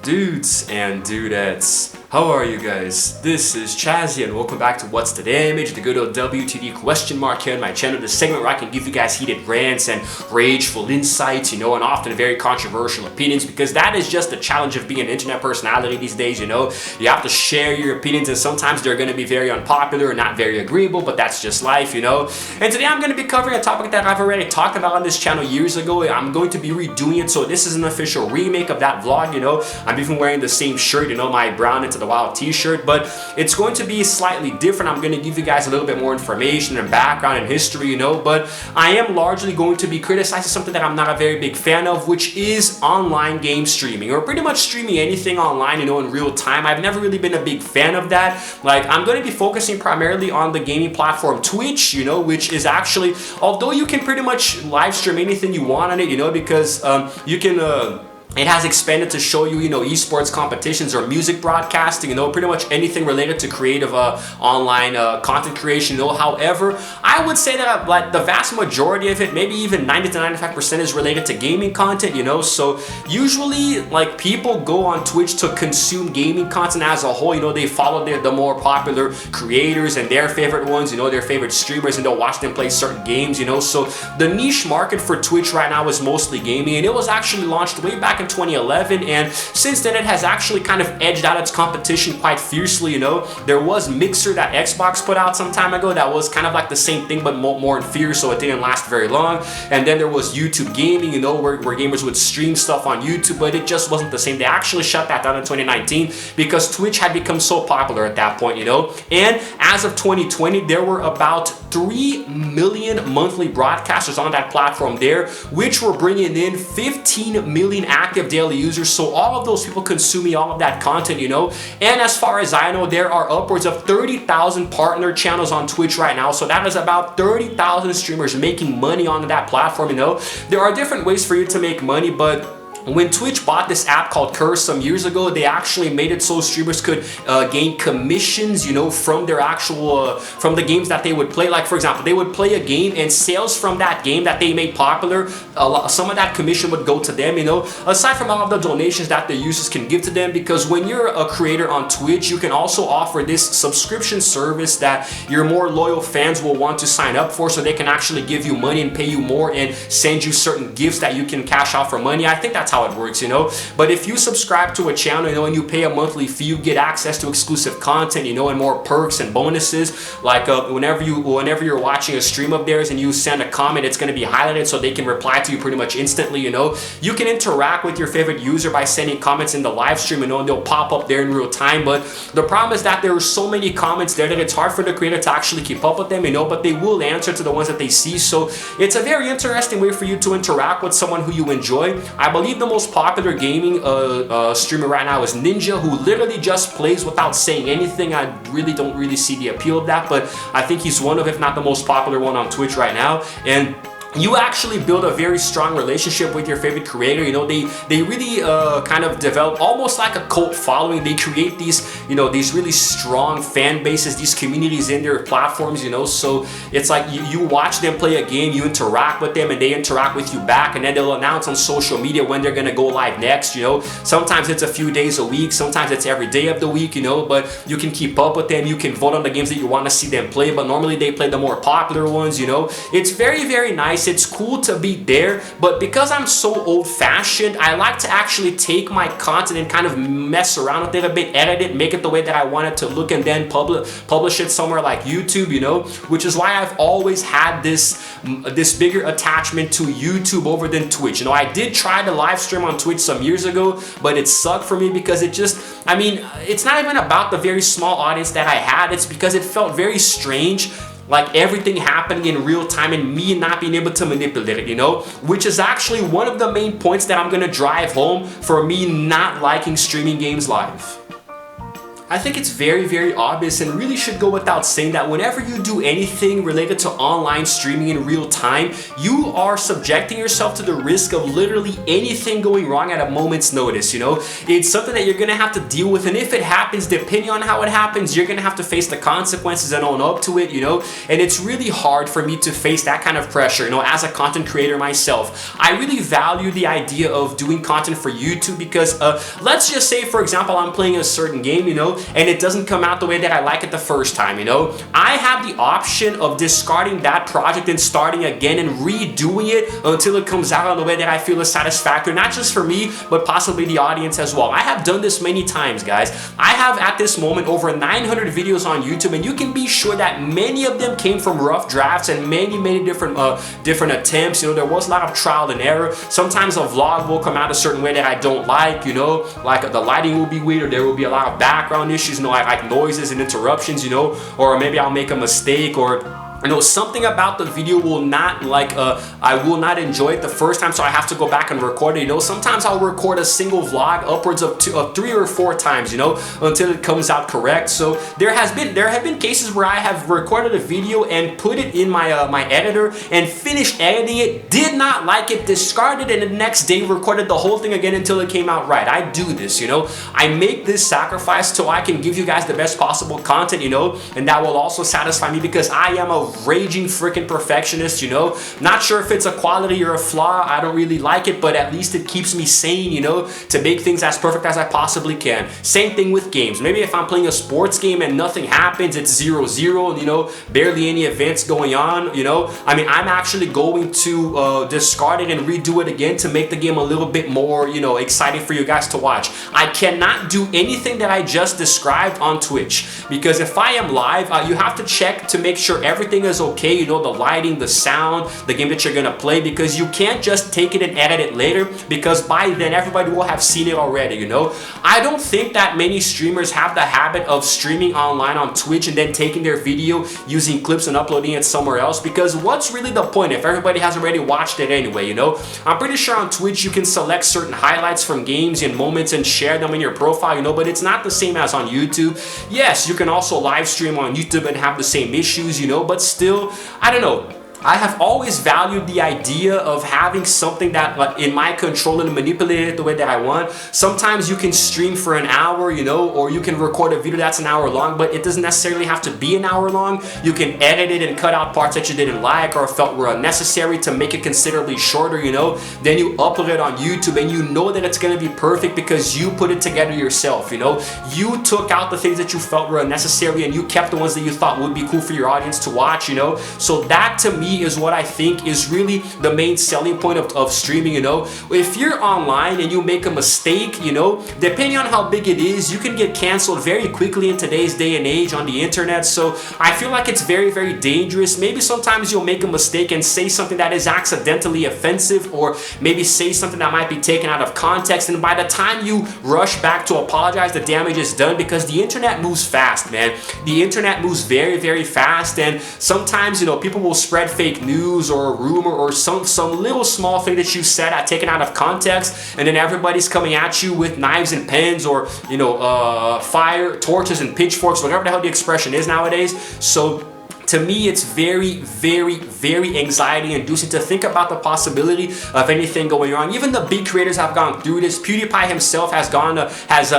Dudes and dudettes, how are you guys? This is Chazzy and welcome back to What's the Damage, the good old WTD question mark here on my channel, the segment where I can give you guys heated rants and rageful insights, and often very controversial opinions, because that is just the challenge of being an internet personality these days, You have to share your opinions, and sometimes they're going to be very unpopular and not very agreeable, but that's just life, And today I'm going to be covering a topic that I've already talked about on this channel years ago. I'm going to be redoing it, so this is an official remake of that vlog, I'm even wearing the same shirt, my brown Into the Wild t-shirt, but it's going to be slightly different. I'm going to give you guys a little bit more information and background and history, but I am largely going to be criticizing something that I'm not a very big fan of, which is online game streaming, or pretty much streaming anything online, in real time. I've never really been a big fan of that. Like, I'm going to be focusing primarily on the gaming platform Twitch, which is actually, although you can pretty much live stream anything you want on it, because you can it has expanded to show you, esports competitions or music broadcasting, pretty much anything related to creative online content creation. However, I would say that like the vast majority of it, maybe even 90 to 95% is related to gaming content, So usually, like, people go on Twitch to consume gaming content as a whole. They follow the more popular creators and their favorite ones, their favorite streamers, and they'll watch them play certain games, So the niche market for Twitch right now is mostly gaming, and it was actually launched way back in 2011, and since then it has actually kind of edged out its competition quite fiercely. There was Mixer that Xbox put out some time ago that was kind of like the same thing but more inferior, so it didn't last very long. And then there was YouTube Gaming, where gamers would stream stuff on YouTube, but it just wasn't the same. They actually shut that down in 2019 because Twitch had become so popular at that point, And as of 2020, there were about 3 million monthly broadcasters on that platform there, which were bringing in 15 million active daily users. So all of those people consuming all of that content, And as far as I know, there are upwards of 30,000 partner channels on Twitch right now. So that is about 30,000 streamers making money on that platform, There are different ways for you to make money, but when Twitch bought this app called Curse some years ago, they actually made it so streamers could gain commissions, from their actual, from the games that they would play. Like, for example, they would play a game, and sales from that game that they made popular, some of that commission would go to them, aside from all of the donations that the users can give to them. Because when you're a creator on Twitch, you can also offer this subscription service that your more loyal fans will want to sign up for, so they can actually give you money and pay you more and send you certain gifts that you can cash out for money. I think that's how it works, But if you subscribe to a channel, and you pay a monthly fee, you get access to exclusive content, and more perks and bonuses. Like whenever you're watching a stream of theirs and you send a comment, it's going to be highlighted so they can reply to you pretty much instantly. You can interact with your favorite user by sending comments in the live stream, and they'll pop up there in real time. But the problem is that there are so many comments there that it's hard for the creator to actually keep up with them, But they will answer to the ones that they see. So it's a very interesting way for you to interact with someone who you enjoy. I believe the most popular gaming streamer right now is Ninja, who literally just plays without saying anything. I really don't see the appeal of that, but I think he's one of, if not the most popular one on Twitch right now. And you actually build a very strong relationship with your favorite creator. They really kind of develop almost like a cult following. They create these, these really strong fan bases, these communities in their platforms, So it's like you watch them play a game, you interact with them, and they interact with you back, and then they'll announce on social media when they're gonna go live next, Sometimes it's a few days a week, sometimes it's every day of the week, But you can keep up with them. You can vote on the games that you want to see them play, but normally they play the more popular ones, It's very, very nice. It's cool to be there, but because I'm so old-fashioned, I like to actually take my content and kind of mess around with it a bit, edit it, make it the way that I want it to look, and then publish it somewhere like YouTube, which is why I've always had this bigger attachment to YouTube over than Twitch. I did try to live stream on Twitch some years ago, but it sucked for me because it just, it's not even about the very small audience that I had. It's because it felt very strange, like everything happening in real time and me not being able to manipulate it, Which is actually one of the main points that I'm gonna drive home for me not liking streaming games live. I think it's very, very obvious and really should go without saying that whenever you do anything related to online streaming in real time, you are subjecting yourself to the risk of literally anything going wrong at a moment's notice, you know? It's something that you're gonna have to deal with, and if it happens, depending on how it happens, you're gonna have to face the consequences and own up to it, you know? And it's really hard for me to face that kind of pressure, you know, as a content creator myself. I really value the idea of doing content for YouTube because, let's just say, for example, I'm playing a certain game, you know, and it doesn't come out the way that I like it the first time, you know. I have the option of discarding that project and starting again and redoing it until it comes out in the way that I feel is satisfactory, not just for me, but possibly the audience as well. I have done this many times, guys. I have at this moment over 900 videos on YouTube, and you can be sure that many of them came from rough drafts and many different attempts. You know, there was a lot of trial and error. Sometimes a vlog will come out a certain way that I don't like, you know, like the lighting will be weird, or there will be a lot of background issues, you know, like noises and interruptions, you know, or maybe I'll make a mistake, or you know, something about the video will not I will not enjoy it the first time, so I have to go back and record it. You know, sometimes I'll record a single vlog upwards of 3 or 4 times, you know, until it comes out correct. So there have been cases where I have recorded a video and put it in my my editor and finished editing it, did not like it, discarded it, and the next day recorded the whole thing again until it came out right. I do this, you know. I make this sacrifice so I can give you guys the best possible content, you know, and that will also satisfy me because I am a raging freaking perfectionist, you know. Not sure if it's a quality or a flaw, I don't really like it, but at least it keeps me sane, you know, to make things as perfect as I possibly can. Same thing with games. Maybe if I'm playing a sports game and nothing happens, it's 0-0, you know, barely any events going on, you know. I mean, I'm actually going to discard it and redo it again to make the game a little bit more, you know, exciting for you guys to watch. I cannot do anything that I just described on Twitch, because if I am live, you have to check to make sure everything is okay, you know, the lighting, the sound, the game that you're gonna play, because you can't just take it and edit it later, because by then everybody will have seen it already, you know. I don't think that many streamers have the habit of streaming online on Twitch and then taking their video, using clips and uploading it somewhere else, because what's really the point if everybody has already watched it anyway, you know. I'm pretty sure on Twitch you can select certain highlights from games and moments and share them in your profile, you know, but it's not the same as on YouTube. Yes, you can also live stream on YouTube and have the same issues, you know, but still, I don't know. I have always valued the idea of having something that in my control and manipulate it the way that I want. Sometimes you can stream for an hour, you know, or you can record a video that's an hour long, but it doesn't necessarily have to be an hour long. You can edit it and cut out parts that you didn't like or felt were unnecessary to make it considerably shorter, you know. Then you upload it on YouTube and you know that it's going to be perfect because you put it together yourself, you know. You took out the things that you felt were unnecessary and you kept the ones that you thought would be cool for your audience to watch, you know. So that to me is what I think is really the main selling point of streaming, you know. If you're online and you make a mistake, you know, depending on how big it is, you can get canceled very quickly in today's day and age on the internet. So I feel like it's very, very dangerous. Maybe sometimes you'll make a mistake and say something that is accidentally offensive, or maybe say something that might be taken out of context, and by the time you rush back to apologize, the damage is done, because the internet moves fast, man. The internet moves very, very fast, and sometimes, you know, people will spread fake news or a rumor or some little small thing that you said taken out of context, and then everybody's coming at you with knives and pens, or, you know, fire, torches and pitchforks, whatever the hell the expression is nowadays. So to me, it's very, very, very anxiety inducing to think about the possibility of anything going wrong. Even the big creators have gone through this. PewDiePie himself has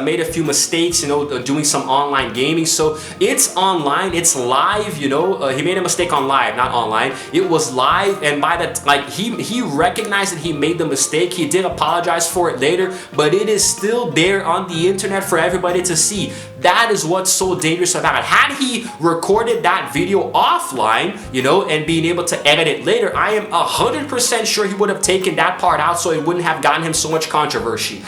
made a few mistakes, you know, doing some online gaming. So it's online, it's live, you know. He made a mistake on live, not online. It was live, and by the like, he recognized that he made the mistake. He did apologize for it later, but it is still there on the internet for everybody to see. That is what's so dangerous about it. Had he recorded that video offline, you know, and being able to edit it later, I am 100% sure he would have taken that part out, so it wouldn't have gotten him so much controversy.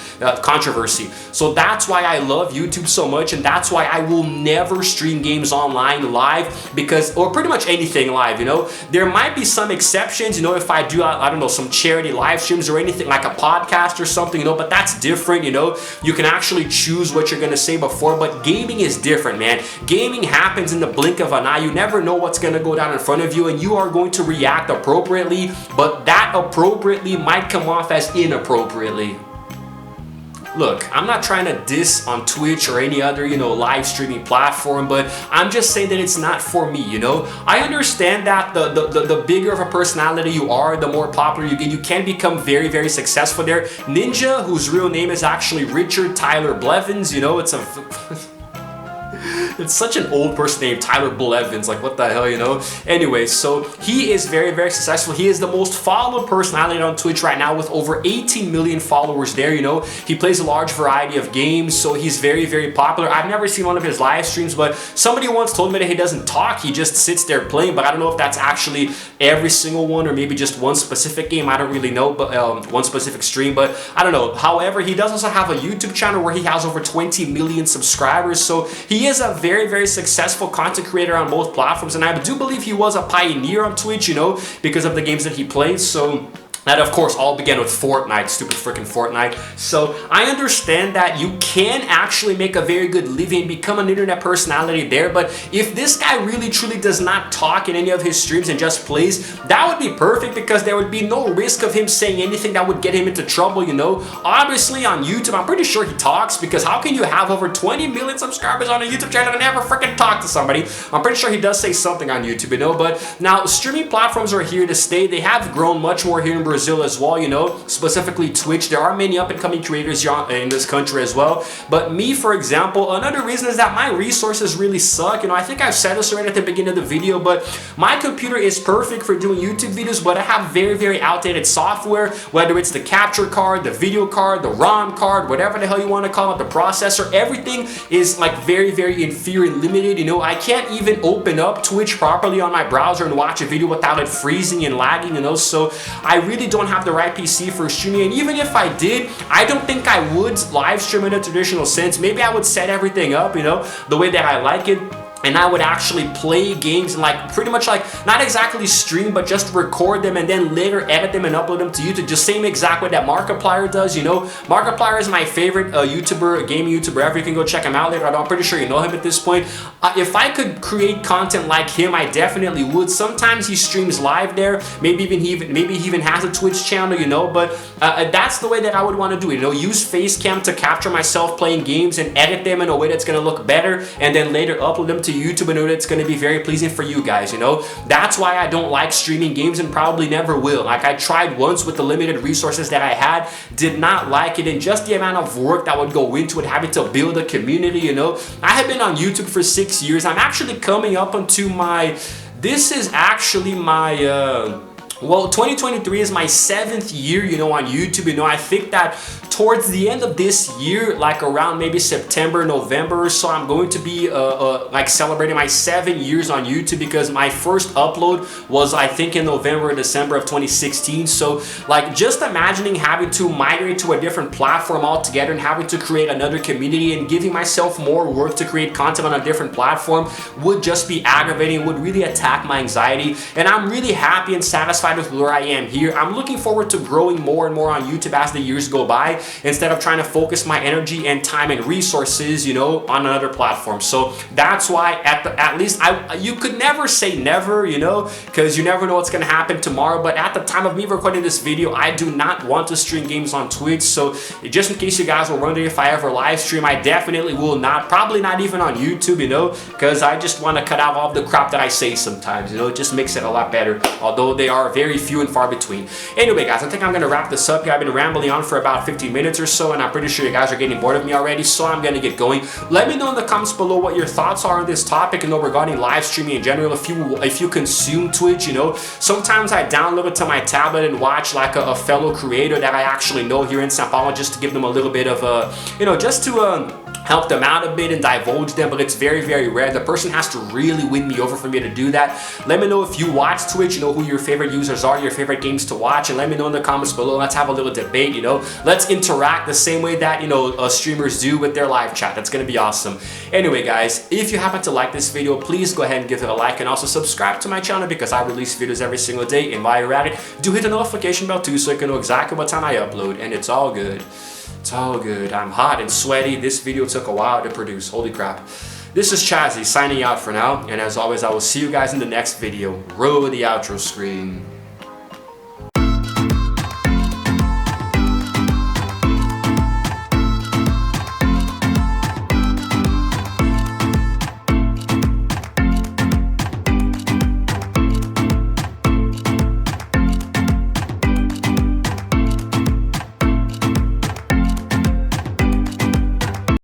So that's why I love YouTube so much, and that's why I will never stream games online live, because, or pretty much anything live, you know. There might be some exceptions, you know, if I do, I don't know, some charity live streams or anything like a podcast or something, you know, but that's different, you know. You can actually choose what you're gonna say before, but gaming is different, man. Gaming happens in the blink of an eye. You never know what's gonna go down in front of you, and you are going to react appropriately, but that appropriately might come off as inappropriately. look, I'm not trying to diss on Twitch or any other, live streaming platform, but I'm just saying that it's not for me, I understand that the bigger of a personality you are, the more popular you get, you can become very, very successful there. Ninja, whose real name is actually Richard Tyler Blevins, it's a... It's such an old person named Tyler Blevins, like what the hell, Anyway, so he is very, very successful. He is the most followed personality on Twitch right now with over 18 million followers there, He plays a large variety of games, so he's very, very popular. I've never seen one of his live streams, but somebody once told me that he doesn't talk, he just sits there playing, but I don't know if that's actually every single one or maybe just one specific game. I don't really know, but one specific stream, but I don't know. However, he does also have a YouTube channel where he has over 20 million subscribers, so he is a very, very successful content creator on both platforms, and I do believe he was a pioneer on Twitch, because of the games that he plays. So that, of course, all began with Fortnite, stupid freaking Fortnite. So I understand that you can actually make a very good living, become an internet personality there, but if this guy really truly does not talk in any of his streams and just plays, that would be perfect because there would be no risk of him saying anything that would get him into trouble, Obviously on YouTube, I'm pretty sure he talks, because how can you have over 20 million subscribers on a YouTube channel and never freaking talk to somebody? I'm pretty sure he does say something on YouTube, but now streaming platforms are here to stay. They have grown much more here in Brazil as well, specifically Twitch. There are many up-and-coming creators in this country as well, but me, for example, another reason is that my resources really suck. I think I've said this already at the beginning of the video, but my computer is perfect for doing YouTube videos, but I have very, very outdated software, whether it's the capture card, the video card, the ROM card, whatever the hell you want to call it, the processor, everything is like very, very inferior and limited. I can't even open up Twitch properly on my browser and watch a video without it freezing and lagging, so I really don't have the right PC for streaming, and even if I did, I don't think I would live stream in a traditional sense. Maybe I would set everything up, the way that I like it, and I would actually play games and pretty much not exactly stream, but just record them and then later edit them and upload them to YouTube, just same exact way that Markiplier does, Markiplier is my favorite gaming YouTuber ever. You can go check him out later. I'm pretty sure you know him at this point. If I could create content like him, I definitely would. Sometimes he streams live there, maybe he even has a Twitch channel, but that's the way that I would want to do it, use Facecam to capture myself playing games and edit them in a way that's going to look better, and then later upload them to YouTube and it's going to be very pleasing for you guys, That's why I don't like streaming games and probably never will. I tried once with the limited resources that I had, did not like it, and just the amount of work that would go into it, having to build a community, I have been on YouTube for 6 years. I'm actually coming up onto this is actually my, well, 2023 is my 7th year, on YouTube. I think that towards the end of this year, around maybe September, November or so, I'm going to be celebrating my 7 years on YouTube, because my first upload was, I think, in November or December of 2016. So just imagining having to migrate to a different platform altogether and having to create another community and giving myself more work to create content on a different platform would just be aggravating, would really attack my anxiety. And I'm really happy and satisfied with where I am here. I'm looking forward to growing more and more on YouTube as the years go by, instead of trying to focus my energy and time and resources, on another platform. So that's why at least you could never say never, because you never know what's going to happen tomorrow. But at the time of me recording this video, I do not want to stream games on Twitch. So just in case you guys were wondering if I ever live stream, I definitely will not. Probably not even on YouTube, because I just want to cut out all the crap that I say sometimes, it just makes it a lot better, although they are very few and far between. Anyway, guys, I think I'm going to wrap this up here. I've been rambling on for about 15 minutes or so, and I'm pretty sure you guys are getting bored of me already, so I'm going to get going. Let me know in the comments below what your thoughts are on this topic, regarding live streaming in general. If you consume Twitch, sometimes I download it to my tablet and watch a fellow creator that I actually know here in São Paulo, just to give them a little bit of just to help them out a bit and divulge them, but it's very, very rare. The person has to really win me over for me to do that. Let me know if you watch Twitch, who your favorite users are, your favorite games to watch, and let me know in the comments below. Let's have a little debate, Let's interact the same way that, streamers do with their live chat. That's going to be awesome. Anyway, guys, if you happen to like this video, please go ahead and give it a like, and also subscribe to my channel, because I release videos every single day. And while you're at it, do hit the notification bell too, so you can know exactly what time I upload, and it's all good. It's all good. I'm hot and sweaty. This video took a while to produce. Holy crap. This is Chazzy signing out for now. And as always, I will see you guys in the next video. Roll the outro screen.